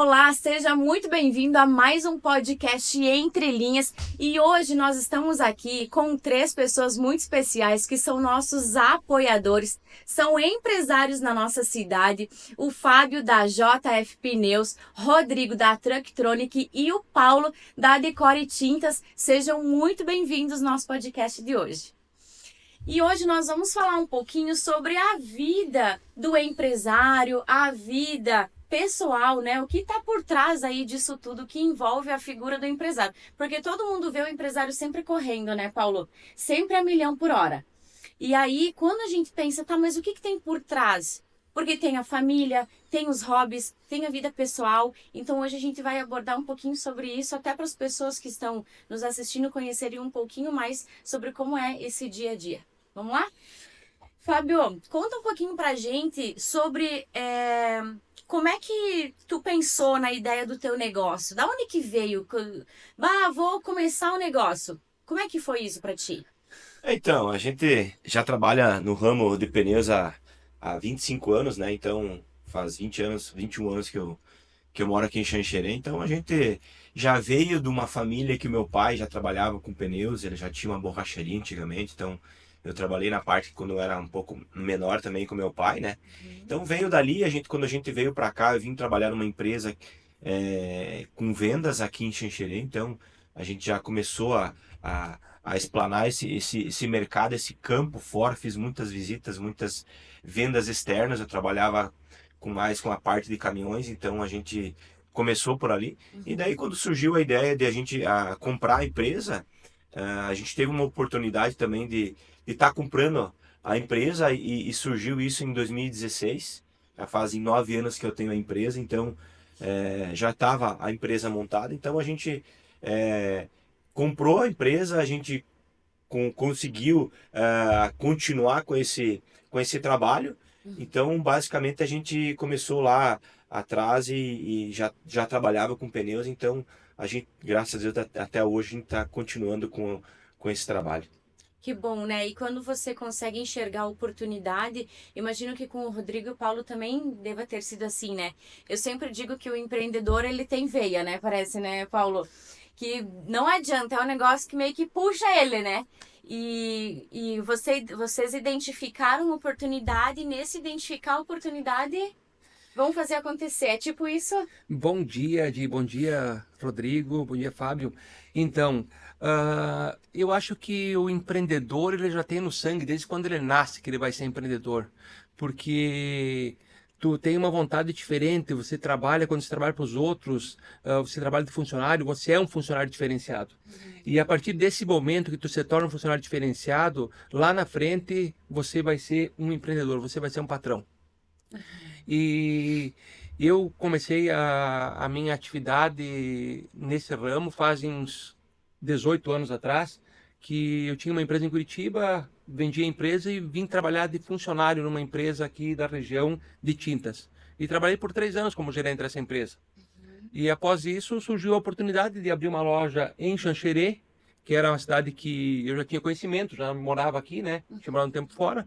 Olá, seja muito bem-vindo a mais um podcast Entre Linhas e hoje nós estamos aqui com 3 pessoas muito especiais que são nossos apoiadores, são empresários na nossa cidade, o Fábio da JF Pneus, Rodrigo da Trucktronic e o Paulo da Decore Tintas. Sejam muito bem-vindos ao nosso podcast de hoje. E hoje nós vamos falar um pouquinho sobre a vida do empresário, a vida pessoal, né? O que está por trás aí disso tudo que envolve a figura do empresário. Porque todo mundo vê o empresário sempre correndo, né, Paulo? Sempre a milhão por hora. E aí, quando a gente pensa, tá, mas o que tem por trás? Porque tem a família, tem os hobbies, tem a vida pessoal. Então hoje a gente vai abordar um pouquinho sobre isso, até para as pessoas que estão nos assistindo conhecerem um pouquinho mais sobre como é esse dia a dia. Vamos lá? Fábio, conta um pouquinho pra gente sobre como é que tu pensou na ideia do teu negócio? Da onde que veio? Vou começar um negócio. Como é que foi isso pra ti? Então, a gente já trabalha no ramo de pneus há 25 anos, né? Então, faz 20 anos, 21 anos que eu moro aqui em Xanxerê. Então, a gente já veio de uma família que meu pai já trabalhava com pneus, ele já tinha uma borracharia antigamente. Então, eu trabalhei na parte quando eu era um pouco menor também com meu pai, né? Então, veio dali, quando a gente veio para cá, eu vim trabalhar numa empresa com vendas aqui em Xanxerê. Então, a gente já começou a explanar esse mercado, esse campo fora. Fiz muitas visitas, muitas vendas externas. Eu trabalhava com a parte de caminhões, então a gente começou por ali. E daí, quando surgiu a ideia de a gente comprar a empresa, a gente teve uma oportunidade também de estar comprando a empresa, e surgiu isso em 2016. Já fazem 9 anos que eu tenho a empresa, então já estava a empresa montada. Então a gente comprou a empresa, a gente conseguiu continuar com esse trabalho. Então, basicamente, a gente começou lá atrás e já trabalhava com pneus. Então, a gente, graças a Deus, até hoje, a gente está continuando com esse trabalho. Que bom, né? E quando você consegue enxergar a oportunidade, imagino que com o Rodrigo e o Paulo também deva ter sido assim, né? Eu sempre digo que o empreendedor, ele tem veia, né? Parece, né, Paulo? Que não adianta, é um negócio que meio que puxa ele, né? E vocês identificaram oportunidade, e nesse identificar a oportunidade, vão fazer acontecer. É tipo isso? Bom dia, Rodrigo, bom dia, Fábio. Então, eu acho que o empreendedor ele já tem no sangue desde quando ele nasce que ele vai ser empreendedor, porque tu tem uma vontade diferente. Você trabalha quando você trabalha para os outros, você trabalha de funcionário, você é um funcionário diferenciado. E a partir desse momento que tu se torna um funcionário diferenciado, lá na frente você vai ser um empreendedor, você vai ser um patrão. E eu comecei a minha atividade nesse ramo faz uns 18 anos atrás, que eu tinha uma empresa em Curitiba, vendi a empresa e vim trabalhar de funcionário numa empresa aqui da região de tintas. E trabalhei por 3 anos como gerente dessa empresa. E após isso surgiu a oportunidade de abrir uma loja em Xanxerê, que era uma cidade que eu já tinha conhecimento, já morava aqui, né? Tinha morado um tempo fora.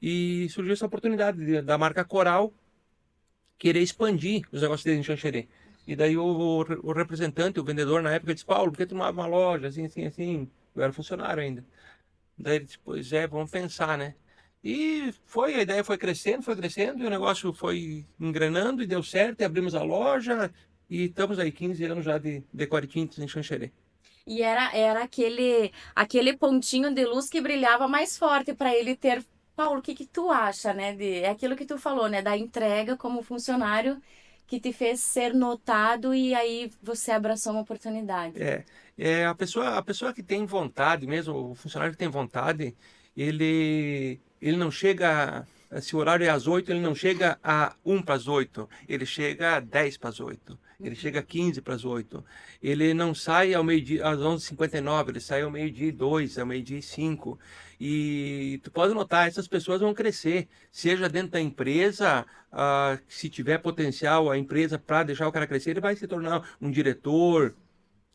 E surgiu essa oportunidade da marca Coral querer expandir os negócios deles em Xanxerê. E daí o representante, o vendedor na época disse: Paulo, por que tu não abre uma loja assim, assim, assim? Eu era funcionário ainda. Daí ele disse: pois é, vamos pensar, né? E a ideia foi crescendo, e o negócio foi engrenando e deu certo, e abrimos a loja, e estamos aí 15 anos já de Decore Tintas em Xanxerê. E era aquele pontinho de luz que brilhava mais forte para ele ter. Paulo, o que que tu acha, né? É aquilo que tu falou, né? Da entrega como funcionário que te fez ser notado e aí você abraçou uma oportunidade. É, a pessoa que tem vontade mesmo, o funcionário que tem vontade, ele não chega, se o horário é às 8, ele não chega a 1 para as 8, ele chega a 10 para as 8, ele chega a 15 para as 8, ele não sai ao meio-dia, às 11h59, ele sai ao meio-dia e 2, ao meio-dia e 5, e tu pode notar, essas pessoas vão crescer, seja dentro da empresa, se tiver potencial a empresa para deixar o cara crescer, ele vai se tornar um diretor,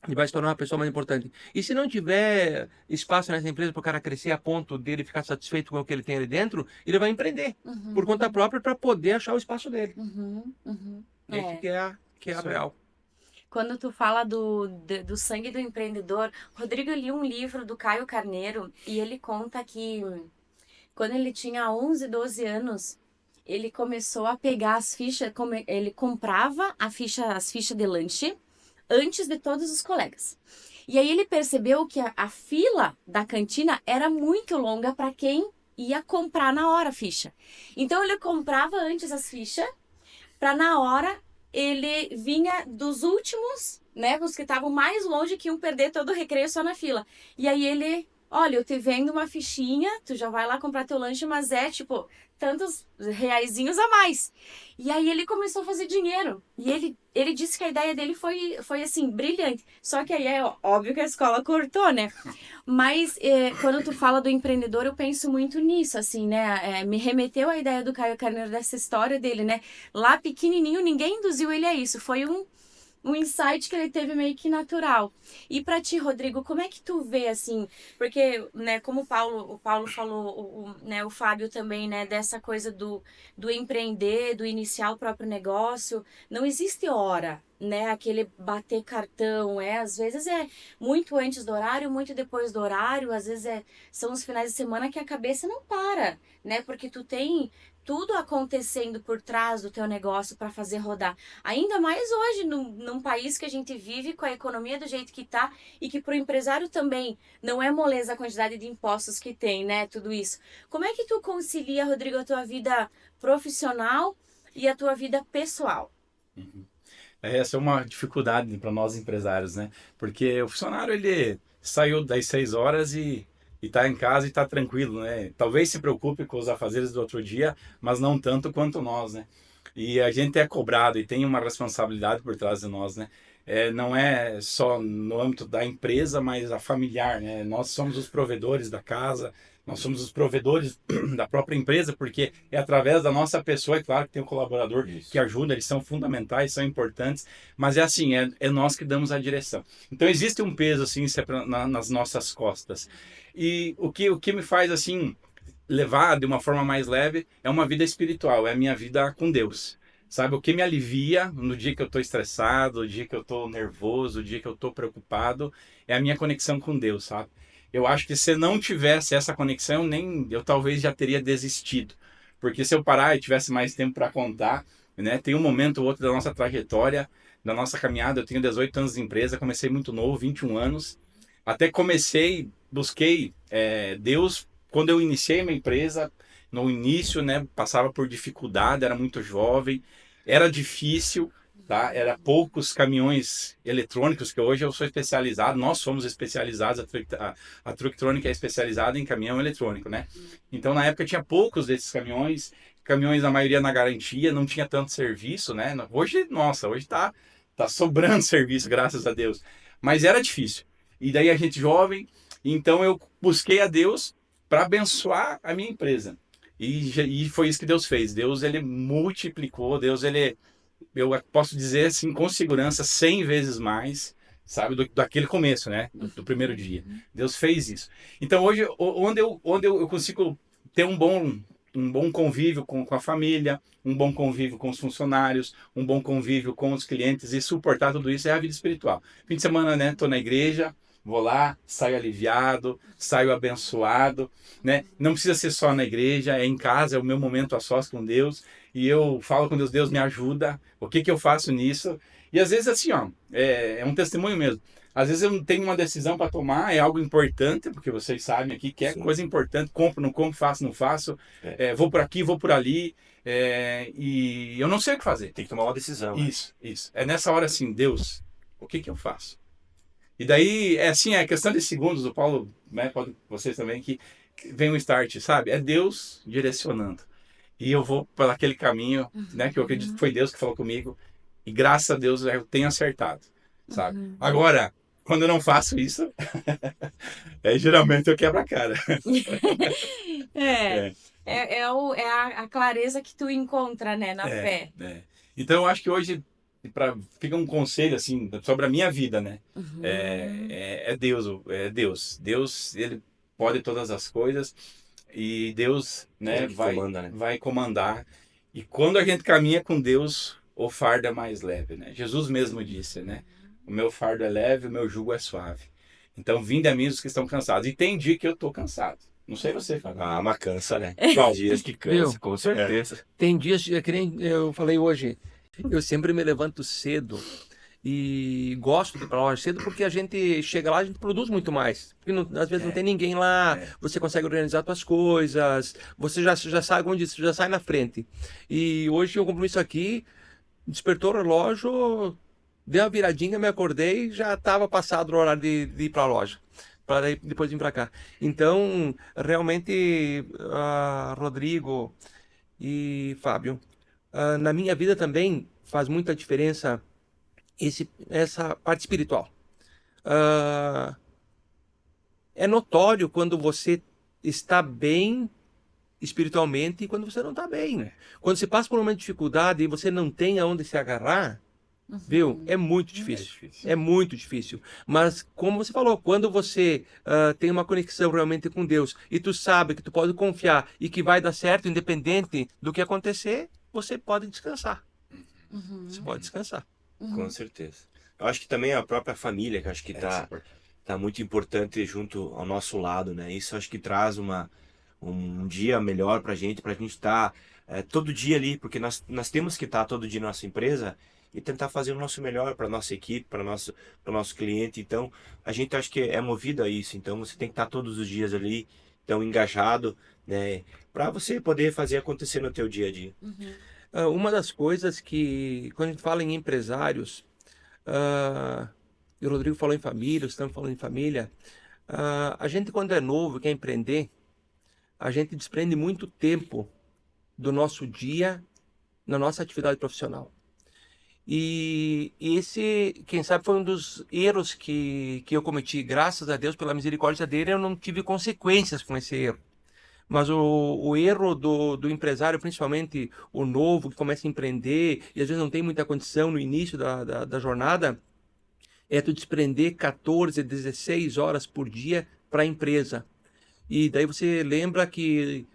ele vai se tornar uma pessoa mais importante. E se não tiver espaço nessa empresa para o cara crescer a ponto dele ficar satisfeito com o que ele tem ali dentro, ele vai empreender por Uhum, conta própria para poder achar o espaço dele. uhum, uhum. Esse É. que é que é a Isso aí. real. Quando tu fala do sangue do empreendedor, Rodrigo, eu li um livro do Caio Carneiro e ele conta que quando ele tinha 11, 12 anos, ele começou a pegar as fichas, ele comprava as fichas de lanche antes de todos os colegas. E aí ele percebeu que a fila da cantina era muito longa para quem ia comprar na hora a ficha. Então ele comprava antes as fichas para na hora ele vinha dos últimos, né, os que estavam mais longe que iam perder todo o recreio só na fila. E aí ele, olha, eu te vendo uma fichinha, tu já vai lá comprar teu lanche, mas é tipo tantos reaisinhos a mais. E aí ele começou a fazer dinheiro. E ele disse que a ideia dele foi assim, brilhante. Só que aí é óbvio que a escola cortou, né? Mas quando tu fala do empreendedor, eu penso muito nisso, assim, né? Me remeteu à ideia do Caio Carneiro dessa história dele, né? Lá pequenininho, ninguém induziu ele a isso. Foi um insight que ele teve meio que natural. E para ti, Rodrigo, como é que tu vê assim? Porque, né, como o Paulo falou, né, o Fábio também, né, dessa coisa do empreender, do iniciar o próprio negócio, não existe hora, né? Aquele bater cartão, às vezes é muito antes do horário, muito depois do horário, às vezes são os finais de semana que a cabeça não para, né? Porque tu tem tudo acontecendo por trás do teu negócio para fazer rodar. Ainda mais hoje, num país que a gente vive com a economia do jeito que tá e que para o empresário também não é moleza a quantidade de impostos que tem, né? Tudo isso. Como é que tu concilia, Rodrigo, a tua vida profissional e a tua vida pessoal? Essa é uma dificuldade para nós empresários, né? Porque o funcionário, ele saiu das 6 horas e está em casa e está tranquilo, né? Talvez se preocupe com os afazeres do outro dia, mas não tanto quanto nós, né? E a gente é cobrado e tem uma responsabilidade por trás de nós, né? Não é só no âmbito da empresa, mas a familiar, né? Nós somos os provedores da casa, nós somos os provedores da própria empresa, porque é através da nossa pessoa, é claro que tem um colaborador Isso. que ajuda, eles são fundamentais, são importantes, mas é assim, é nós que damos a direção. Então existe um peso assim nas nossas costas. E o que me faz assim levar de uma forma mais leve é uma vida espiritual, é a minha vida com Deus. Sabe, o que me alivia no dia que eu estou estressado, no dia que eu estou nervoso, no dia que eu estou preocupado, é a minha conexão com Deus, sabe? Eu acho que se não tivesse essa conexão, eu talvez já teria desistido. Porque se eu parar e tivesse mais tempo para contar, né, tem um momento ou outro da nossa trajetória, da nossa caminhada. Eu tenho 18 anos de empresa, comecei muito novo, 21 anos. Até busquei Deus quando eu iniciei minha empresa. No início, né, passava por dificuldade, era muito jovem, era difícil, tá? Era poucos caminhões eletrônicos, que hoje eu sou especializado, nós somos especializados, a Trucktronic é especializada em caminhão eletrônico, né? Então, na época, tinha poucos desses caminhões, a maioria na garantia, não tinha tanto serviço, né? Hoje, nossa, hoje tá sobrando serviço, graças a Deus. Mas era difícil. E daí a gente jovem, então eu busquei a Deus para abençoar a minha empresa. E foi isso que Deus fez. Deus, ele multiplicou. Deus, eu posso dizer assim, com segurança, 100 vezes mais, sabe, daquele começo, né? Do primeiro dia. Deus fez isso. Então, hoje, onde eu consigo ter um bom convívio com a família, um bom convívio com os funcionários, um bom convívio com os clientes e suportar tudo isso é a vida espiritual. Fim de semana, né? Tô na igreja, vou lá, saio aliviado, saio abençoado, né? Não precisa ser só na igreja, é em casa, é o meu momento a sós com Deus, e eu falo com Deus, Deus me ajuda, o que que eu faço nisso? E às vezes assim, ó, é um testemunho mesmo. Às vezes eu não tenho uma decisão para tomar, é algo importante, porque vocês sabem aqui que é Sim. coisa importante, compro, não compro, faço, não faço, vou por aqui, vou por ali, e eu não sei o que fazer. Tem que tomar uma decisão. Né? Isso. É nessa hora assim, Deus, o que que eu faço? E daí, é questão de segundos, o Paulo, né, pode, vocês também, que vem um start, sabe? É Deus direcionando. E eu vou por aquele caminho, né, que eu acredito que foi Deus que falou comigo, e graças a Deus eu tenho acertado, sabe? Agora, quando eu não faço isso, geralmente eu quebro a cara. É, a clareza que tu encontra, né, na fé. Então, eu acho que hoje, fica um conselho, assim, sobre a minha vida, né? Deus. Deus, ele pode todas as coisas e Deus, né, Ele que comanda, né? vai comandar. E quando a gente caminha com Deus, o fardo é mais leve, né? Jesus mesmo disse, né? O meu fardo é leve, o meu jugo é suave. Então, vinde a mim os que estão cansados. E tem dia que eu tô cansado. Não sei você, Fábio. Ah, mas cansa, né? Bom, Tem dias que cansa, Viu? com certeza. Tem dias, que nem eu falei hoje, eu sempre me levanto cedo e gosto de ir para a loja cedo porque a gente chega lá, a gente produz muito mais. Porque às vezes não tem ninguém lá, você consegue organizar suas coisas, você já sai, como disse, já sai na frente. E hoje eu comprei isso aqui, despertou o relógio, deu uma viradinha, me acordei, já estava passado o horário de ir para a loja. Para depois vir para cá. Então, realmente, Rodrigo e Fábio, na minha vida também faz muita diferença essa parte espiritual. É notório quando você está bem espiritualmente e quando você não está bem. Quando você passa por uma dificuldade e você não tem aonde se agarrar, viu? É muito difícil. É muito difícil. Mas, como você falou, quando você tem uma conexão realmente com Deus e tu sabe que tu pode confiar e que vai dar certo, independente do que acontecer, você pode descansar. Você pode descansar. Com certeza. Eu acho que também a própria família, que eu acho que tá muito importante junto ao nosso lado, né? Isso eu acho que traz um dia melhor pra gente estar todo dia ali, porque nós temos que estar todo dia na nossa empresa e tentar fazer o nosso melhor para nossa equipe, para nosso cliente. Então, a gente acho que é movido a isso. Então, você tem que estar todos os dias ali, tão engajado, né? Para você poder fazer acontecer no teu dia a dia. Uma das coisas que, quando a gente fala em empresários, e o Rodrigo falou em família, estamos falando em família, a gente quando é novo e quer empreender, a gente desprende muito tempo do nosso dia na nossa atividade profissional. E esse, quem sabe, foi um dos erros que eu cometi. Graças a Deus, pela misericórdia dele, eu não tive consequências com esse erro. Mas o erro do empresário, principalmente o novo, que começa a empreender e às vezes não tem muita condição no início da jornada, é tu desprender 14, 16 horas por dia para a empresa. E daí você lembra que,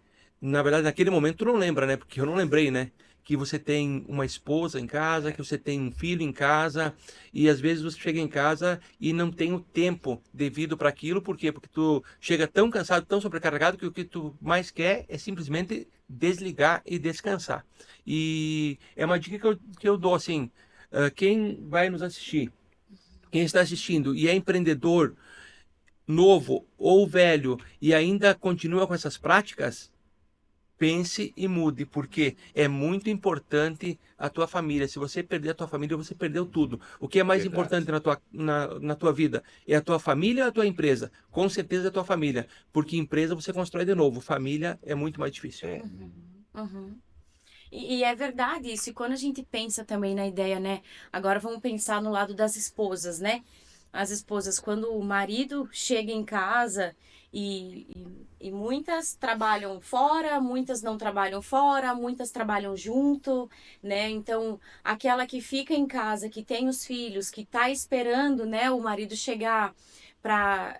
na verdade, naquele momento tu não lembra, né? Porque eu não lembrei, né? Que você tem uma esposa em casa, que você tem um filho em casa, e às vezes você chega em casa e não tem o tempo devido para aquilo. Por quê? Porque tu chega tão cansado, tão sobrecarregado, que o que tu mais quer é simplesmente desligar e descansar. E é uma dica que eu dou, assim, quem vai nos assistir, quem está assistindo e é empreendedor, novo ou velho, e ainda continua com essas práticas, pense e mude, porque é muito importante a tua família. Se você perder a tua família, você perdeu tudo. O que é mais importante na tua vida? É a tua família ou a tua empresa? Com certeza é a tua família, porque empresa você constrói de novo, família é muito mais difícil. E é verdade isso. E quando a gente pensa também na ideia, né? Agora vamos pensar no lado das esposas, né? As esposas, quando o marido chega em casa e muitas trabalham fora, muitas não trabalham fora, muitas trabalham junto, né? Então, aquela que fica em casa, que tem os filhos, que tá esperando, né, o marido chegar para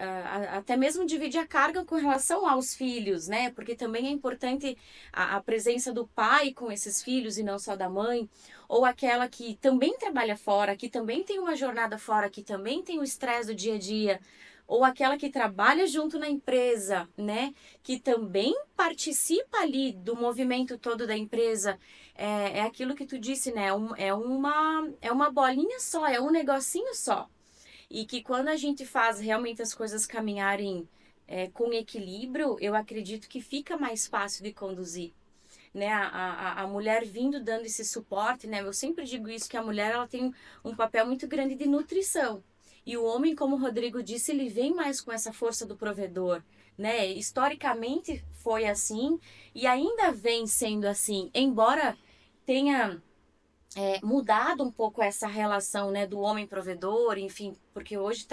até mesmo dividir a carga com relação aos filhos, né? Porque também é importante a presença do pai com esses filhos e não só da mãe. Ou aquela que também trabalha fora, que também tem uma jornada fora, que também tem o estresse do dia a dia. Ou aquela que trabalha junto na empresa, né? Que também participa ali do movimento todo da empresa. É aquilo que tu disse, né? É uma bolinha só, é um negocinho só. E que quando a gente faz realmente as coisas caminharem com equilíbrio, eu acredito que fica mais fácil de conduzir. Né? A mulher vindo dando esse suporte, né? Eu sempre digo isso, que a mulher ela tem um papel muito grande de nutrição. E o homem, como o Rodrigo disse, ele vem mais com essa força do provedor. Né? Historicamente foi assim e ainda vem sendo assim, embora tenha mudado um pouco essa relação, né, do homem provedor, enfim, porque hoje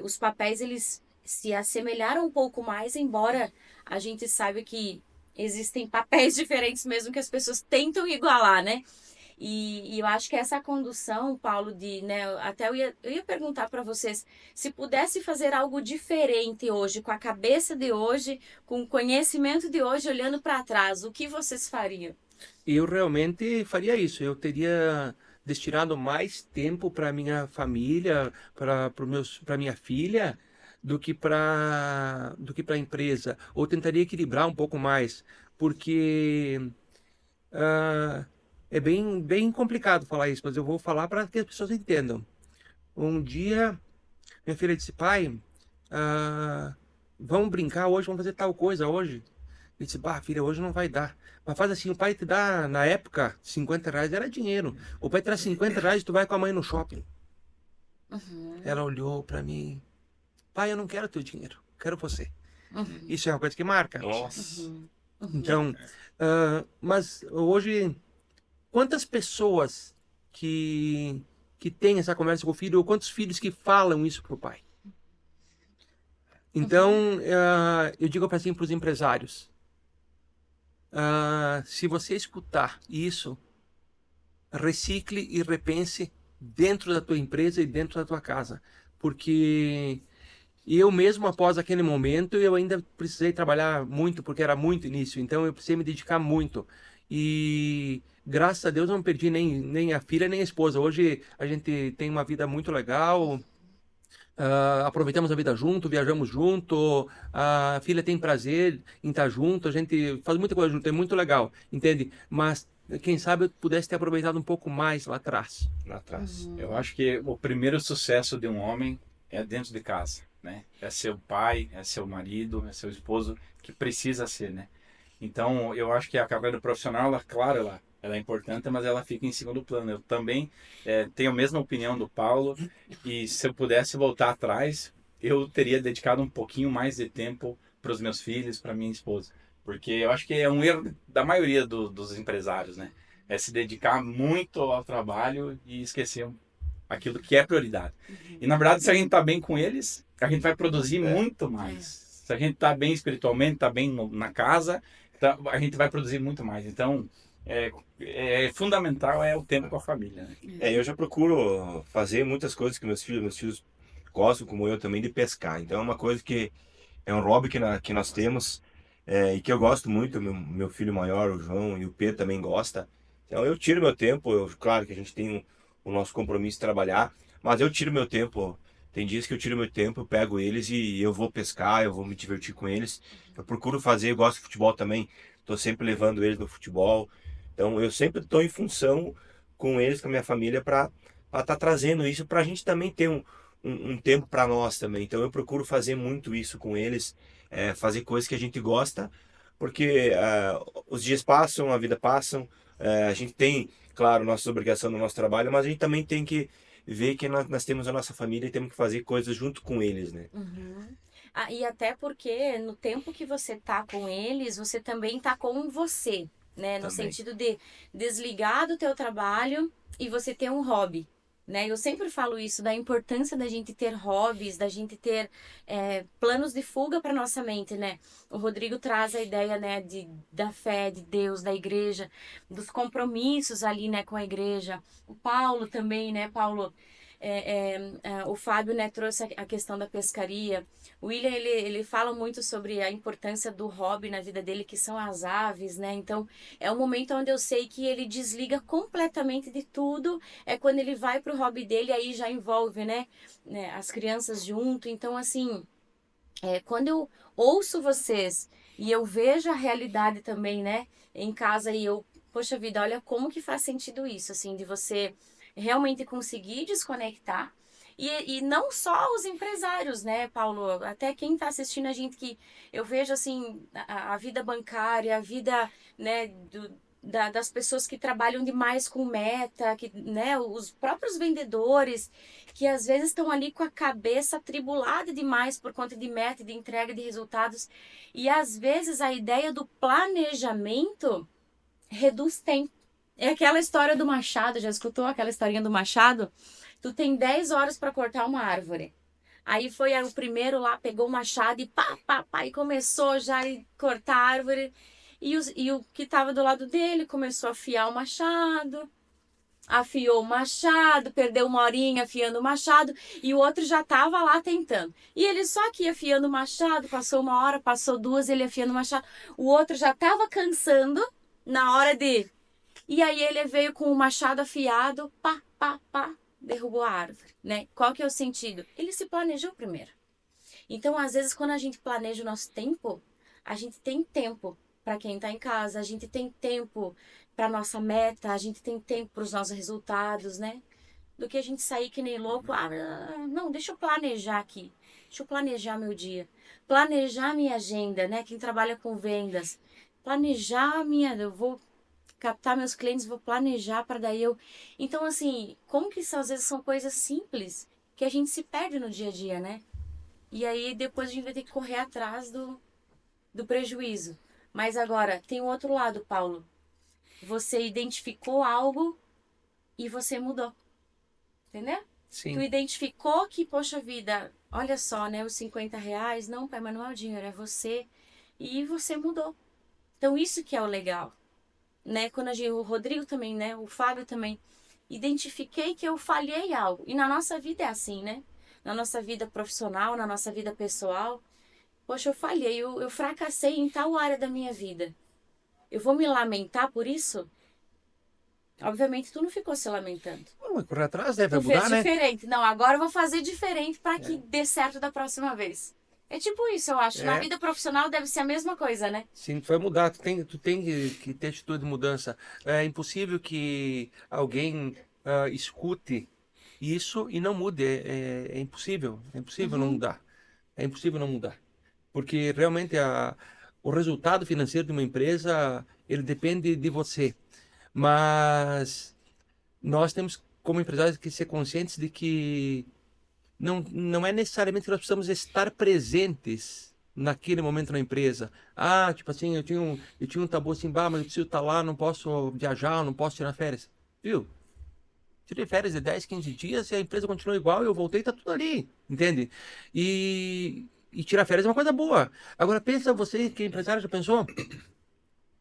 os papéis eles se assemelharam um pouco mais, embora a gente saiba que existem papéis diferentes mesmo que as pessoas tentam igualar, né? E eu acho que essa condução, Paulo, né, até eu ia perguntar para vocês, se pudesse fazer algo diferente hoje, com a cabeça de hoje, com o conhecimento de hoje, olhando para trás, o que vocês fariam? eu realmente faria isso. Eu teria destinado mais tempo para minha família, para minha filha, do que para a empresa. Ou tentaria equilibrar um pouco mais, porque ah, é bem complicado falar isso, mas eu vou falar para que as pessoas entendam. Um dia, minha filha disse: pai, ah, vamos brincar hoje, vamos fazer tal coisa hoje. Eu disse: bah, filha, hoje não vai dar. Mas faz assim, o pai te dá, na época, R$ 50 era dinheiro. O pai te dá R$ 50 e tu vai com a mãe no shopping. Uhum. Ela olhou para mim: pai, eu não quero teu dinheiro, quero você. Uhum. Isso é uma coisa que marca. Nossa. Uhum. Então, mas hoje, quantas pessoas que têm essa conversa com o filho, ou quantos filhos que falam isso pro pai? Então, eu digo assim para os empresários: se você escutar isso, recicle e repense dentro da tua empresa e dentro da tua casa, porque eu mesmo, após aquele momento, eu ainda precisei trabalhar muito, porque era muito início, então eu precisei me dedicar muito. E graças a Deus eu não perdi nem a filha, nem a esposa. Hoje a gente tem uma vida muito legal, aproveitamos a vida junto, viajamos junto, a filha tem prazer em estar junto, a gente faz muita coisa junto, é muito legal, entende? Mas quem sabe eu pudesse ter aproveitado um pouco mais lá atrás. Lá atrás. Eu acho que o primeiro sucesso de um homem é dentro de casa, né? É seu pai, é seu marido, é seu esposo, que precisa ser, né? Então, eu acho que a carreira profissional, ela, claro, ela é importante, mas ela fica em segundo plano. Eu também tenho a mesma opinião do Paulo, e se eu pudesse voltar atrás, eu teria dedicado um pouquinho mais de tempo para os meus filhos, para minha esposa. Porque eu acho que é um erro da maioria dos empresários, né? É se dedicar muito ao trabalho e esquecer aquilo que é prioridade. E na verdade, se a gente está bem com eles, a gente vai produzir muito mais. Se a gente está bem espiritualmente, está bem na casa, a gente vai produzir muito mais. Então, fundamental é o tempo com a família, né? Eu já procuro fazer muitas coisas que meus filhos gostam, como eu também, de pescar. Então é uma coisa que é um hobby que nós temos, e que eu gosto muito. Meu filho maior, o João, e o Pedro também gosta. Então eu tiro meu tempo. Claro que a gente tem o nosso compromisso de trabalhar, mas eu tiro meu tempo. Tem dias que eu tiro meu tempo, eu pego eles e eu vou pescar, eu vou me divertir com eles. Eu procuro fazer, eu gosto de futebol também, estou sempre levando eles no futebol. Então eu sempre estou em função com eles, com a minha família, para estar trazendo isso, para a gente também ter um tempo para nós também. Então eu procuro fazer muito isso com eles, fazer coisas que a gente gosta, porque os dias passam, a vida passa, a gente tem, claro, nossas obrigações no nosso trabalho, mas a gente também tem que ver que nós temos a nossa família e temos que fazer coisas junto com eles, né? Uhum. E até porque no tempo que você tá com eles, você também tá com você, né? No Também. sentido de desligar do teu trabalho e você ter um hobby, né? Eu sempre falo isso, da importância da gente ter hobbies, da gente ter planos de fuga para nossa mente, né? O Rodrigo traz a ideia, né, da fé, de Deus, da igreja, dos compromissos ali, né, com a igreja. O Paulo também, né, Paulo? O Fábio, né, trouxe a questão da pescaria. O William, ele fala muito sobre a importância do hobby na vida dele, que são as aves, né? Então, é um momento onde eu sei que ele desliga completamente de tudo. É quando ele vai pro hobby dele, aí já envolve, né, as crianças junto. Então, assim, quando eu ouço vocês e eu vejo a realidade também, né, em casa, e eu, poxa vida, olha como que faz sentido isso, assim, de você realmente conseguir desconectar. E não só os empresários, né, Paulo? Até quem está assistindo a gente, que eu vejo, assim, a vida bancária, a vida, né, das pessoas que trabalham demais com meta, que, né, os próprios vendedores, que às vezes estão ali com a cabeça atribulada demais por conta de meta, de entrega de resultados. E às vezes a ideia do planejamento reduz tempo. É aquela história do machado, já escutou aquela historinha do machado? Tu tem 10 horas para cortar uma árvore. Aí foi o primeiro lá, pegou o machado e pá, pá, pá, e começou já a cortar a árvore. E o que estava do lado dele começou a afiar o machado, afiou o machado, perdeu uma horinha afiando o machado, e o outro já estava lá tentando. E ele só aqui afiando o machado, passou uma hora, passou duas, ele afiando o machado. O outro já estava cansando, na hora de... E aí ele veio com o machado afiado, pá, pá, pá, derrubou a árvore, né? Qual que é o sentido? Ele se planejou primeiro. Então, às vezes, quando a gente planeja o nosso tempo, a gente tem tempo para quem está em casa, a gente tem tempo para nossa meta, a gente tem tempo para os nossos resultados, né? Do que a gente sair que nem louco, não, deixa eu planejar aqui, deixa eu planejar meu dia, planejar minha agenda, né? Quem trabalha com vendas, eu vou captar meus clientes, vou planejar para daí eu... Então, assim, como que isso às vezes são coisas simples que a gente se perde no dia a dia, né? E aí depois a gente vai ter que correr atrás do prejuízo. Mas agora, tem o outro lado, Paulo. Você identificou algo e você mudou. Entendeu? Tu Sim. identificou que, poxa vida, olha só, né? Os R$ 50, não, pai, mas não é o dinheiro, é você. E você mudou. Então, isso que é o legal. Né? Quando o Rodrigo também, né? O Fábio também. Identifiquei que eu falhei algo. E na nossa vida é assim, né? Na nossa vida profissional, na nossa vida pessoal. Poxa, eu falhei, eu fracassei em tal área da minha vida. Eu vou me lamentar por isso? Obviamente, tu não ficou se lamentando. Vai correr atrás, né? Vai Tu fez mudar, né? diferente. Não, agora eu vou fazer diferente para que dê certo da próxima vez. É tipo isso, eu acho. Na É. vida profissional deve ser a mesma coisa, né? Sim, tu vai mudar, tu tem que ter atitude de mudança. É impossível que alguém escute isso e não mude. É impossível não Uhum. mudar. É impossível não mudar. Porque realmente o resultado financeiro de uma empresa, ele depende de você. Mas nós temos, como empresários, que ser conscientes de que não é necessariamente que nós precisamos estar presentes naquele momento na empresa. Ah, tipo assim, eu tinha um tabu assim, bah, mas eu preciso estar lá, não posso viajar, não posso tirar férias. Viu? Tirei férias de 10, 15 dias e a empresa continuou igual, eu voltei e tá tudo ali, entende? E tirar férias é uma coisa boa. Agora pensa você que é empresário, já pensou?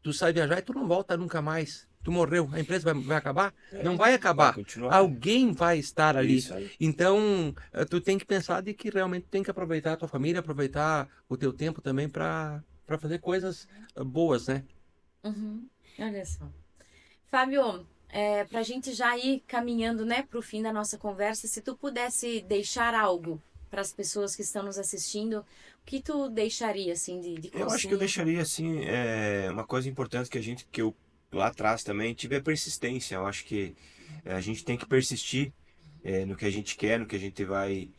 Tu sai viajar e tu não volta nunca mais. Tu morreu, a empresa vai acabar? Não vai Vai acabar. continuar. Alguém vai estar ali. Isso aí. Então, tu tem que pensar de que realmente tem que aproveitar a tua família, aproveitar o teu tempo também para fazer coisas boas, né? Uhum. Olha só. Fábio, para a gente já ir caminhando, né, para o fim da nossa conversa, se tu pudesse deixar algo para as pessoas que estão nos assistindo, o que tu deixaria, assim, de Eu acho que eu conselho? deixaria assim, uma coisa importante que eu lá atrás também tive a persistência. Eu acho que a gente tem que persistir no que a gente quer, no que a gente vai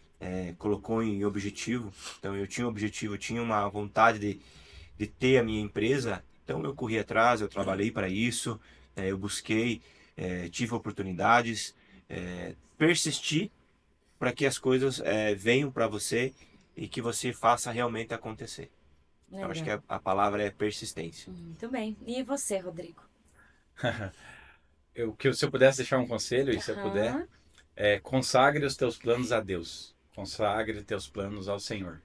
colocou em objetivo. Então eu tinha um objetivo, eu tinha uma vontade de ter a minha empresa. Então eu corri atrás, eu trabalhei para isso, eu busquei, tive oportunidades, persisti para que as coisas venham para você e que você faça realmente acontecer. Eu acho que Legal. a palavra é persistência. Muito bem. E você, Rodrigo? Se eu pudesse deixar um conselho, e se eu puder, Aham. consagre os teus planos a Deus. Consagre teus planos ao Senhor.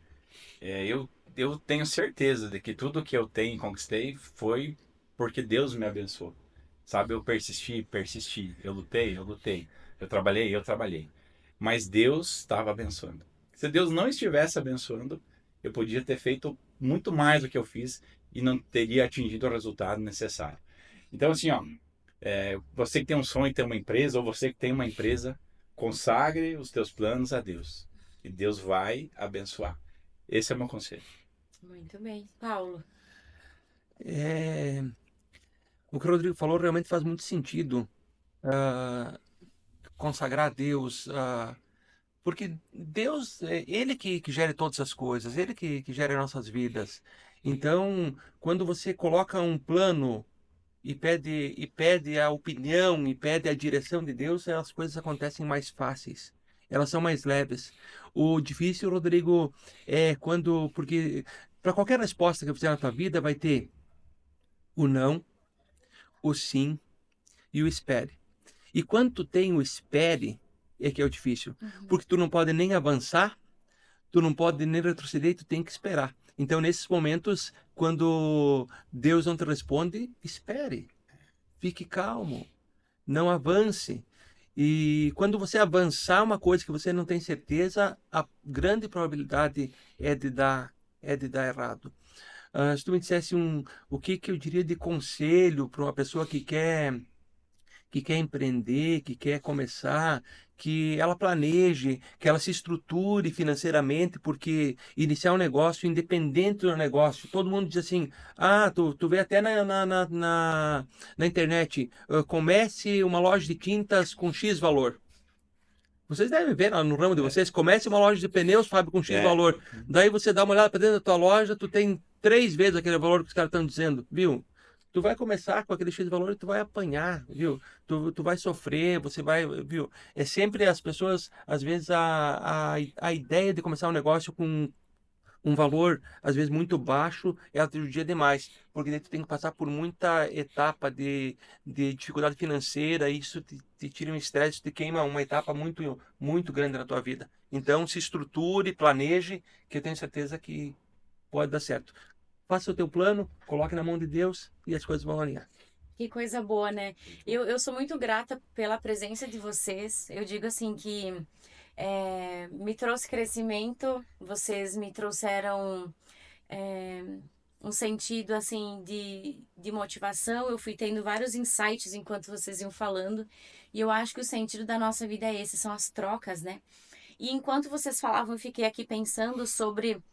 Eu tenho certeza de que tudo que eu tenho e conquistei foi porque Deus me abençoou. Sabe, eu persisti, eu lutei, eu trabalhei. Mas Deus estava abençoando. Se Deus não estivesse abençoando, eu podia ter feito muito mais do que eu fiz e não teria atingido o resultado necessário. Então, assim, ó, você que tem um sonho de ter uma empresa, ou você que tem uma empresa, consagre os teus planos a Deus. E Deus vai abençoar. Esse é o meu conselho. Muito bem. Paulo? É, o que o Rodrigo falou realmente faz muito sentido. Consagrar a Deus, porque Deus é Ele que gera todas as coisas, Ele que gera nossas vidas. Então, quando você coloca um plano e pede a opinião e pede a direção de Deus, as coisas acontecem mais fáceis. Elas são mais leves. O difícil, Rodrigo, é porque para qualquer resposta que você fizer na tua vida vai ter o não, o sim e o espere. E quando tu tem o espere, é que é o difícil. Uhum. Porque tu não pode nem avançar, tu não pode nem retroceder, tu tem que esperar. Então, nesses momentos, quando Deus não te responde, espere. Fique calmo. Não avance. E quando você avançar uma coisa que você não tem certeza, a grande probabilidade é de dar errado. Se tu me dissesse o que eu diria de conselho para uma pessoa que quer empreender, que quer começar, que ela planeje, que ela se estruture financeiramente, porque iniciar um negócio, independente do negócio, todo mundo diz assim, tu vê até na internet, comece uma loja de tintas com X valor. Vocês devem ver no ramo de vocês, comece uma loja de pneus, Fábio, com X É. valor. Daí você dá uma olhada para dentro da tua loja, tu tem 3 vezes aquele valor que os caras estão dizendo, viu? Tu vai começar com aquele X valor e tu vai apanhar, viu? Tu vai sofrer, você vai, viu? É sempre as pessoas, às vezes, a ideia de começar um negócio com um valor, às vezes, muito baixo, ela te judia demais. Porque daí tu tem que passar por muita etapa de dificuldade financeira, e isso te tira um estresse, te queima uma etapa muito, muito grande na tua vida. Então, se estruture, planeje, que eu tenho certeza que pode dar certo. Faça o teu plano, coloque na mão de Deus e as coisas vão alinhar. Que coisa boa, né? Eu sou muito grata pela presença de vocês. Eu digo assim que me trouxe crescimento, vocês me trouxeram um sentido assim de motivação. Eu fui tendo vários insights enquanto vocês iam falando. E eu acho que o sentido da nossa vida é esse, são as trocas, né? E enquanto vocês falavam, eu fiquei aqui pensando sobre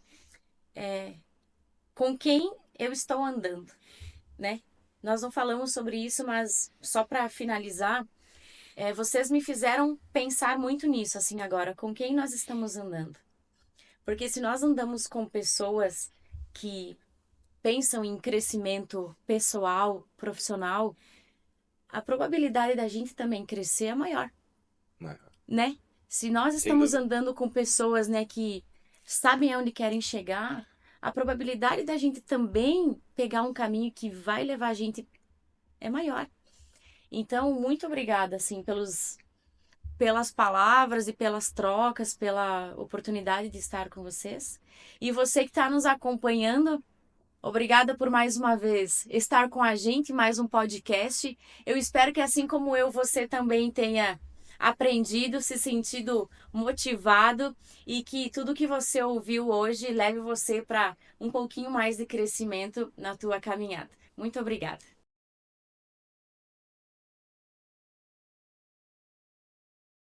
com quem eu estou andando, né? Nós não falamos sobre isso, mas só para finalizar, vocês me fizeram pensar muito nisso, assim, agora, com quem nós estamos andando. Porque se nós andamos com pessoas que pensam em crescimento pessoal, profissional, a probabilidade da gente também crescer é maior, né? Se nós estamos andando com pessoas, né, que sabem aonde querem chegar, a probabilidade da gente também pegar um caminho que vai levar a gente é maior. Então, muito obrigada, assim, pelas palavras e pelas trocas, pela oportunidade de estar com vocês. E você que está nos acompanhando, obrigada por mais uma vez estar com a gente, mais um podcast. Eu espero que, assim como eu, você também tenha aprendido, se sentido motivado e que tudo que você ouviu hoje leve você para um pouquinho mais de crescimento na tua caminhada. Muito obrigada.